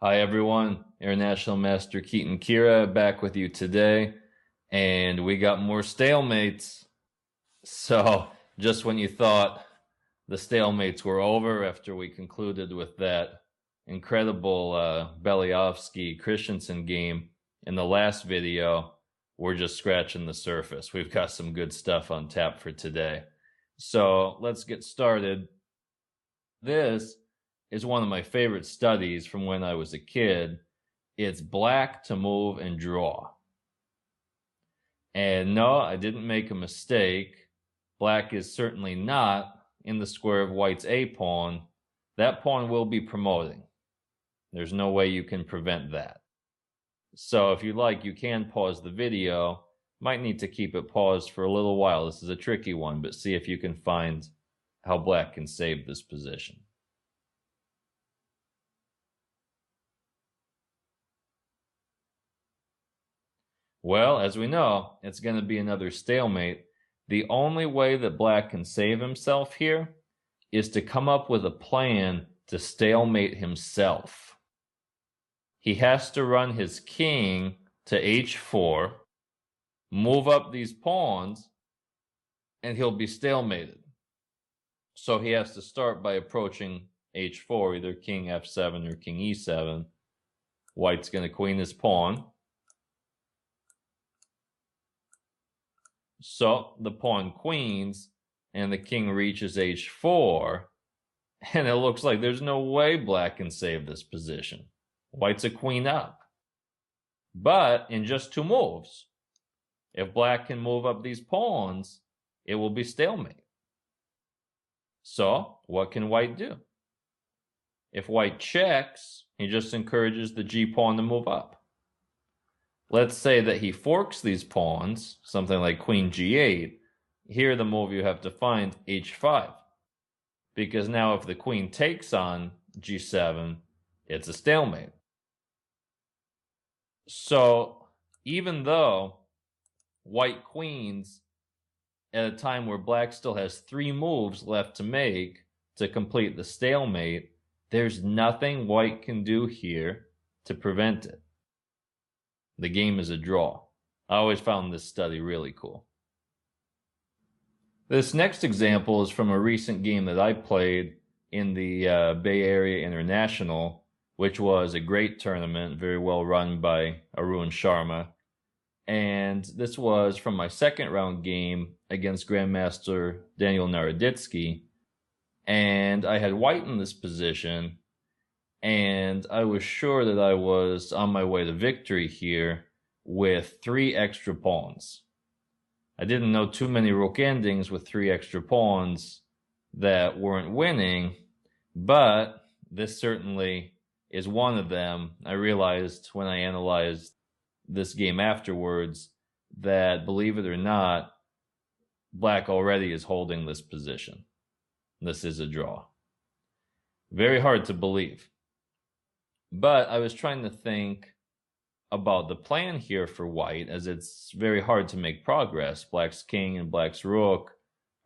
Hi everyone, International Master Keaton Kira back with you today, and we got more stalemates. So, just when you thought the stalemates were over after we concluded with that incredible Beliovsky Christensen game in the last video, we're just scratching the surface. We've got some good stuff on tap for today. So, let's get started. This is one of my favorite studies from when I was a kid. It's black to move and draw. And no, I didn't make a mistake. Black is certainly not in the square of white's A pawn. That pawn will be promoting. There's no way you can prevent that. So if you like, you can pause the video. Might need to keep it paused for a little while. This is a tricky one, but see if you can find how black can save this position. Well, as we know, it's going to be another stalemate. The only way that black can save himself here is to come up with a plan to stalemate himself. He has to run his king to h4, move up these pawns, and he'll be stalemated. So he has to start by approaching h4, either king f7 or king e7. White's going to queen his pawn. So the pawn queens, and the king reaches h4, and it looks like there's no way black can save this position. White's a queen up. But in just two moves, if black can move up these pawns, it will be stalemate. So what can white do? If white checks, he just encourages the g pawn to move up. Let's say that he forks these pawns, something like queen g8. Here the move you have to find, h5. Because now if the queen takes on g7, it's a stalemate. So even though white queens at a time where black still has three moves left to make to complete the stalemate, there's nothing white can do here to prevent it. The game is a draw. I always found this study really cool. This next example is from a recent game that I played in the Bay Area International, which was a great tournament, very well run by Arun Sharma. And this was from my second round game against Grandmaster Daniel Naroditsky. And I had white in this position, and I was sure that I was on my way to victory here with three extra pawns. I didn't know too many rook endings with three extra pawns that weren't winning, but this certainly is one of them. I realized when I analyzed this game afterwards that, believe it or not, black already is holding this position. This is a draw. Very hard to believe. But I was trying to think about the plan here for white, as it's very hard to make progress. Black's king and black's rook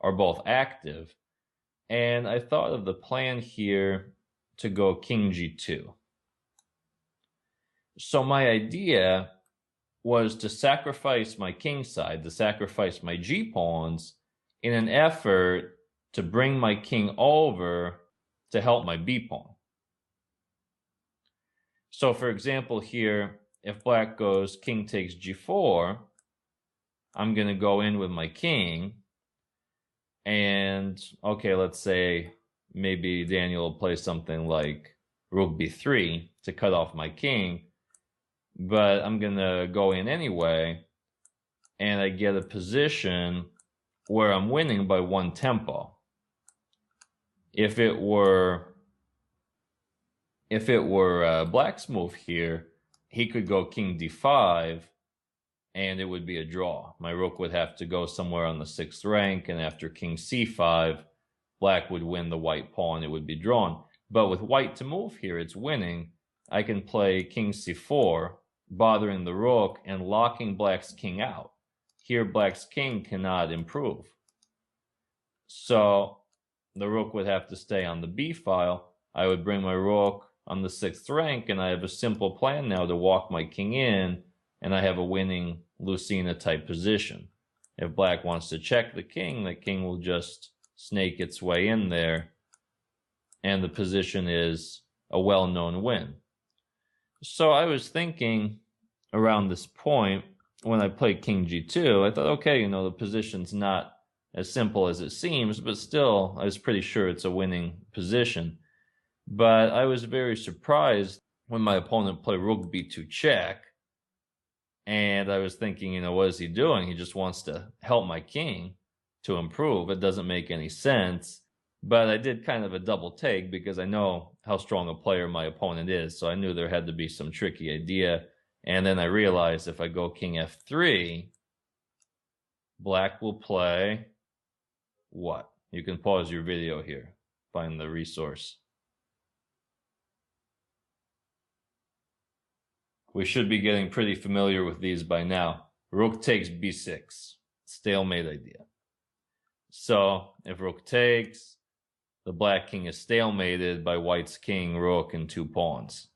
are both active. And I thought of the plan here to go king g2. So my idea was to sacrifice my king side, to sacrifice my g pawns in an effort to bring my king over to help my b pawn. So for example here, if black goes king takes g4, I'm going to go in with my king. And okay, let's say maybe Daniel will play something like rook b3 to cut off my king. But I'm going to go in anyway, and I get a position where I'm winning by one tempo. If it were black's move here, he could go king d5, and it would be a draw. My rook would have to go somewhere on the 6th rank, and after king c5, black would win the white pawn. It would be drawn. But with white to move here, it's winning. I can play king c4, bothering the rook and locking black's king out. Here, black's king cannot improve. So the rook would have to stay on the b file. I would bring my rook on the 6th rank, and I have a simple plan now to walk my king in, and I have a winning Lucina type position. If black wants to check the king will just snake its way in there, and the position is a well-known win. So I was thinking around this point, when I played king g2, I thought, okay, the position's not as simple as it seems, but still, I was pretty sure it's a winning position. But I was very surprised when my opponent played rook b2 check, and I was thinking, what is he doing? He just wants to help my king to improve. It doesn't make any sense. But I did kind of a double take because I know how strong a player my opponent is, so I knew there had to be some tricky idea. And then I realized if I go king f3, black will play what? You can pause your video here, find the resource. We should be getting pretty familiar with these by now. Rook takes b6, stalemate idea. So if rook takes, the black king is stalemated by white's king, rook, and 2 pawns.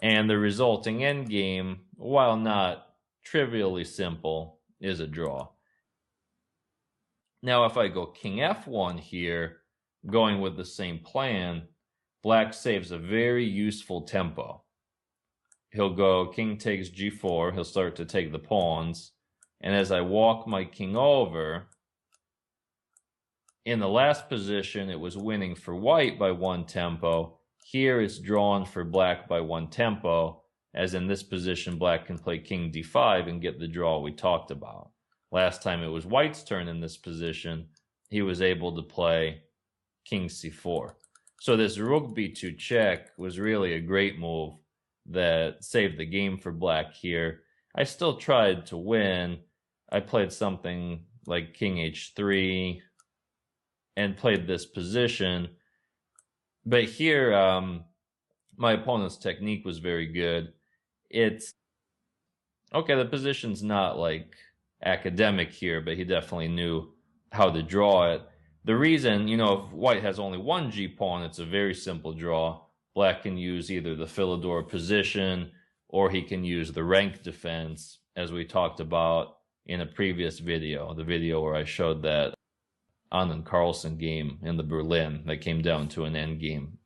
And the resulting endgame, while not trivially simple, is a draw. Now if I go king f1 here, going with the same plan, black saves a very useful tempo. He'll go king takes g4, he'll start to take the pawns, and as I walk my king over, in the last position it was winning for white by 1 tempo. Here it's drawn for black by 1 tempo, as in this position black can play king d5 and get the draw we talked about. Last time it was white's turn in this position, he was able to play king c4. So this rook b2 check was really a great move that saved the game for black here. I still tried to win. I played something like king h3 and played this position. But here, my opponent's technique was very good. It's, okay, the position's not like academic here, but he definitely knew how to draw it. The reason, if white has only 1 g-pawn, it's a very simple draw. Black can use either the Philidor position, or he can use the rank defense, as we talked about in a previous video, the video where I showed that Anand Carlsen game in the Berlin that came down to an end game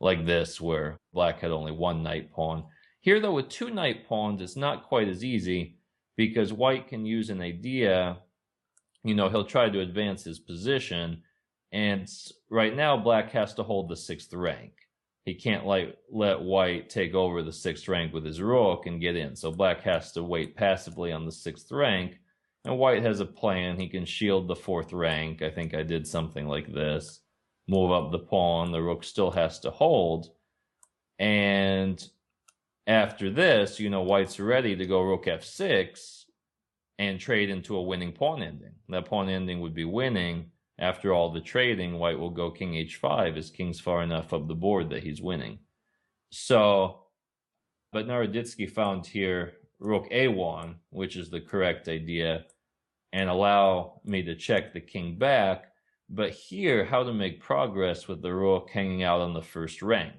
like this, where black had only 1 knight pawn. Here, though, with 2 knight pawns, it's not quite as easy, because white can use an idea, he'll try to advance his position, and right now black has to hold the 6th rank. He can't let white take over the 6th rank with his rook and get in. So black has to wait passively on the 6th rank. And white has a plan. He can shield the 4th rank. I think I did something like this. Move up the pawn. The rook still has to hold. And after this, white's ready to go rook f6 and trade into a winning pawn ending. That pawn ending would be winning. After all the trading, white will go king h5. His king's far enough up the board that he's winning. So, but Naroditsky found here rook a1, which is the correct idea, and allow me to check the king back. But here, how to make progress with the rook hanging out on the 1st rank.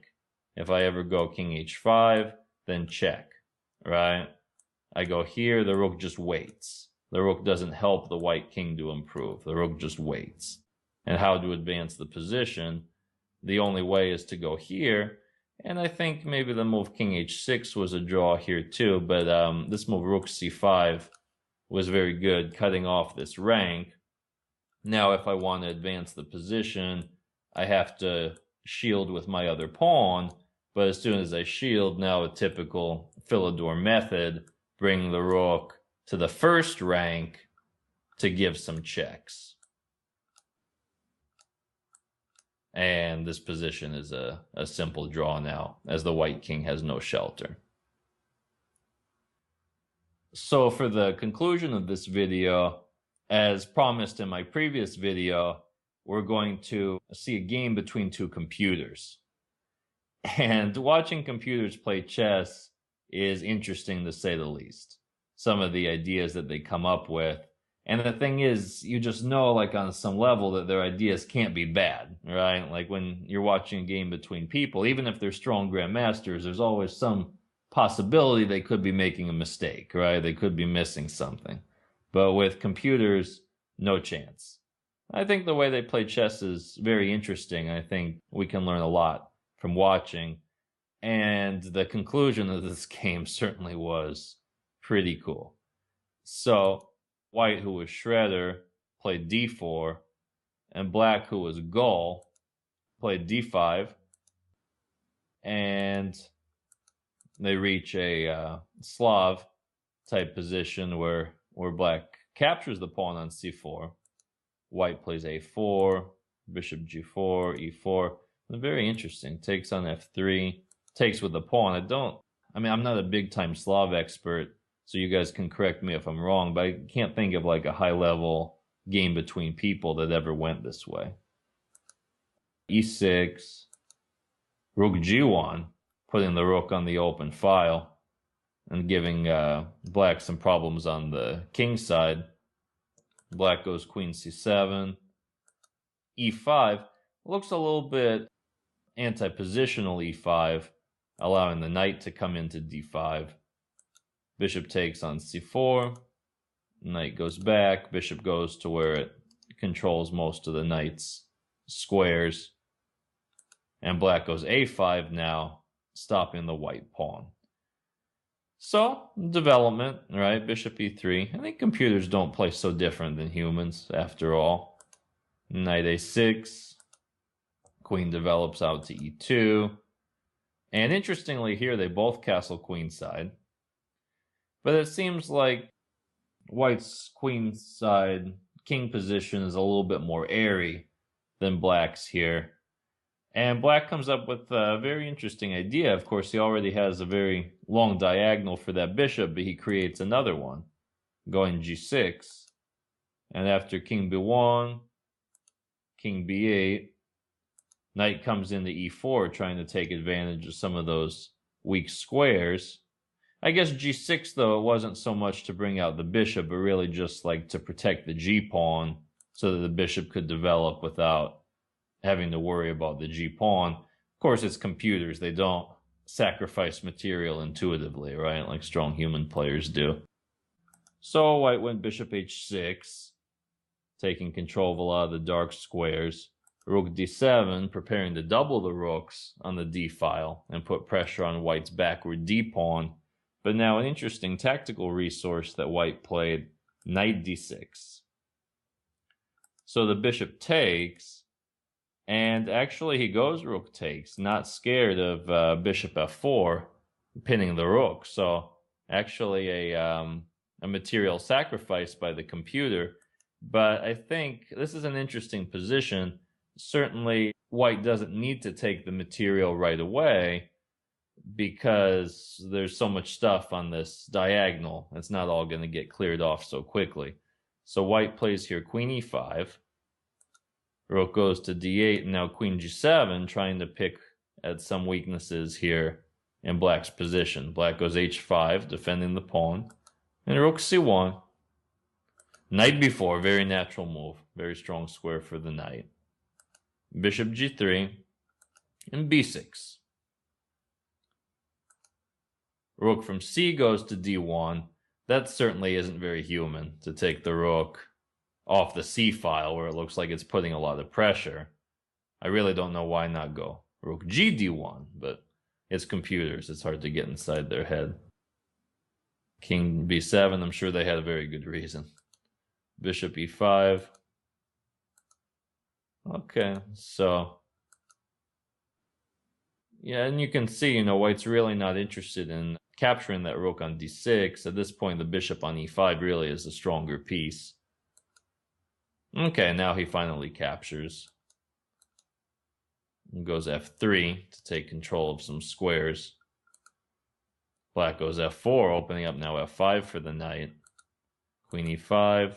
If I ever go king h5, then check, right? I go here, the rook just waits. The rook doesn't help the white king to improve. The rook just waits. And how to advance the position? The only way is to go here. And I think maybe the move king h6 was a draw here too. But this move rook c5 was very good, cutting off this rank. Now if I want to advance the position, I have to shield with my other pawn. But as soon as I shield, now a typical Philidor method, bring the rook to the 1st rank to give some checks. And this position is a simple draw now, as the white king has no shelter. So for the conclusion of this video, as promised in my previous video, we're going to see a game between 2 computers. And watching computers play chess is interesting to say the least. Some of the ideas that they come up with. And the thing is, you just know, like on some level, that their ideas can't be bad, right? Like when you're watching a game between people, even if they're strong grandmasters, there's always some possibility they could be making a mistake, right? They could be missing something. But with computers, no chance. I think the way they play chess is very interesting. I think we can learn a lot from watching. And the conclusion of this game certainly was pretty cool. So, white, who was Shredder, played d4, and black, who was Gull, played d5, and they reach a Slav type position where black captures the pawn on c4. White plays a4, bishop g4, e4. Very interesting. Takes on f3, takes with the pawn. I'm not a big time Slav expert, so you guys can correct me if I'm wrong, but I can't think of like a high level game between people that ever went this way. e6, rook g1, putting the rook on the open file and giving black some problems on the king side. Black goes queen c7, e5. Looks a little bit anti-positional e5, allowing the knight to come into d5. Bishop takes on c4. Knight goes back. Bishop goes to where it controls most of the knight's squares. And black goes a5 now, stopping the white pawn. So, development, right? Bishop e3. I think computers don't play so different than humans, after all. Knight a6. Queen develops out to e2. And interestingly here, they both castle queenside. But it seems like white's queenside king position is a little bit more airy than black's here. And black comes up with a very interesting idea. Of course, he already has a very long diagonal for that bishop, but he creates another one, going g6. And after king b1, king b8, knight comes into e4, trying to take advantage of some of those weak squares. I guess g6, though, it wasn't so much to bring out the bishop, but really just like to protect the g-pawn so that the bishop could develop without having to worry about the g-pawn. Of course, it's computers. They don't sacrifice material intuitively, right? Like strong human players do. So white went bishop h6, taking control of a lot of the dark squares. Rook d7, preparing to double the rooks on the d file and put pressure on white's backward d-pawn. But now an interesting tactical resource that white played, knight d6. So the bishop takes, and actually he goes rook takes, not scared of bishop f4, pinning the rook. So actually a material sacrifice by the computer. But I think this is an interesting position. Certainly white doesn't need to take the material right away because there's so much stuff on this diagonal. It's not all going to get cleared off so quickly. So white plays here queen e5. Rook goes to d8, and now queen g7, trying to pick at some weaknesses here in black's position. Black goes h5, defending the pawn, and rook c1. Knight b4, very natural move. Very strong square for the knight. Bishop g3, and b6. Rook from c goes to d1. That certainly isn't very human, to take the rook off the c file where it looks like it's putting a lot of pressure. I really don't know why not go rook g d1, but it's computers. It's hard to get inside their head. King b7, I'm sure they had a very good reason. Bishop e5. Okay, so yeah, and you can see, white's really not interested in capturing that rook on d6. At this point, the bishop on e5 really is the stronger piece. Okay, now he finally captures. And goes f3 to take control of some squares. Black goes f4, opening up now f5 for the knight. Queen e5.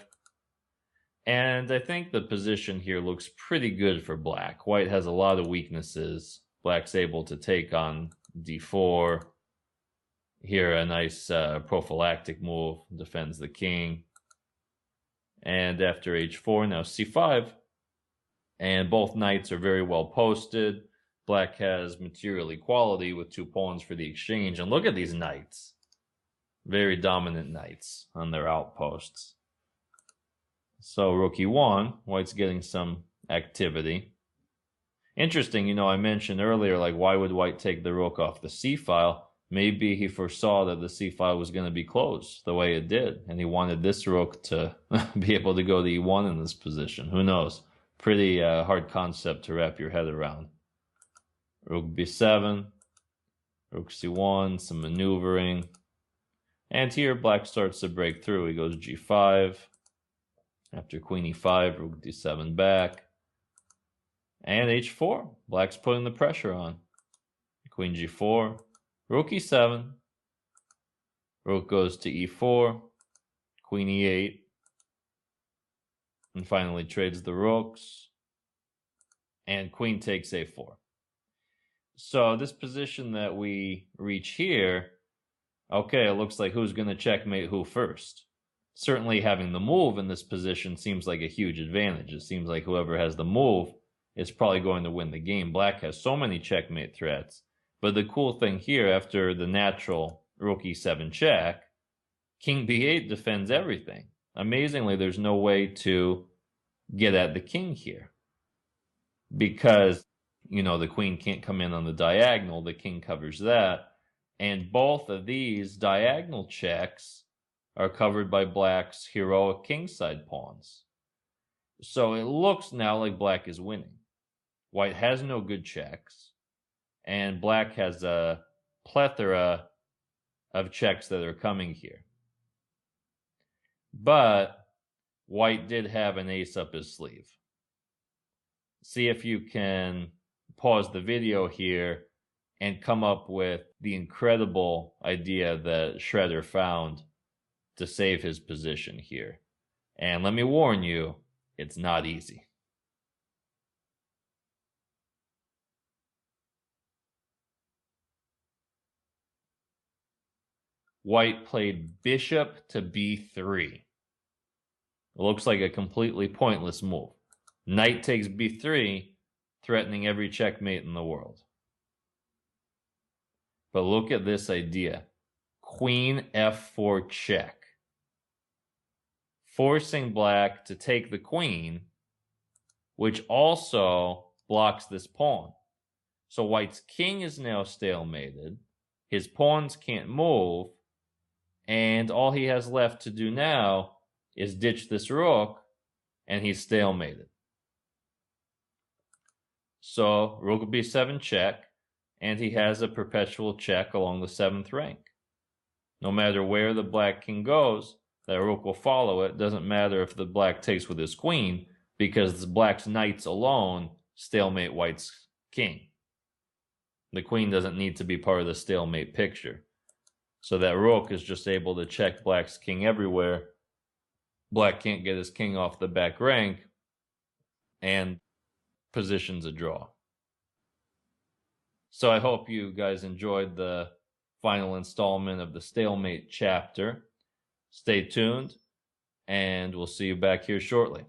And I think the position here looks pretty good for black. White has a lot of weaknesses. Black's able to take on d4. Here, a nice prophylactic move, defends the king. And after h4, now c5. And both knights are very well posted. Black has material equality with 2 pawns for the exchange. And look at these knights. Very dominant knights on their outposts. So rook e1, white's getting some activity. Interesting, I mentioned earlier, like, why would white take the rook off the c-file? Maybe he foresaw that the c-file was going to be closed the way it did, and he wanted this rook to be able to go to e1 in this position. Who knows? Pretty hard concept to wrap your head around. Rook b7, rook c1, some maneuvering. And here black starts to break through. He goes g5. After queen e5, rook d7 back. And h4. Black's putting the pressure on. Queen g4. Rook e7. Rook goes to e4. Queen e8. And finally trades the rooks. And queen takes a4. So this position that we reach here, okay, it looks like who's going to checkmate who first. Certainly having the move in this position seems like a huge advantage. It seems like whoever has the move is probably going to win the game. Black has so many checkmate threats. But the cool thing here, after the natural rook e7 check, king b8 defends everything. Amazingly, there's no way to get at the king here. Because, the queen can't come in on the diagonal. The king covers that. And both of these diagonal checks are covered by black's heroic kingside pawns. So it looks now like black is winning. White has no good checks, and black has a plethora of checks that are coming here. But white did have an ace up his sleeve. See if you can pause the video here and come up with the incredible idea that Shredder found to save his position here. And let me warn you, it's not easy. White played bishop to b3. It looks like a completely pointless move. Knight takes b3, threatening every checkmate in the world. But look at this idea. Queen f4 check. Forcing black to take the queen, which also blocks this pawn. So white's king is now stalemated. His pawns can't move. And all he has left to do now is ditch this rook, and he's stalemated. So rook b7 check, and he has a perpetual check along the 7th rank. No matter where the black king goes, that rook will follow it. Doesn't matter if the black takes with his queen, because the black's knights alone stalemate white's king. The queen doesn't need to be part of the stalemate picture. So that rook is just able to check black's king everywhere. Black can't get his king off the back rank, and position's a draw. So I hope you guys enjoyed the final installment of the Stalemate chapter. Stay tuned, and we'll see you back here shortly.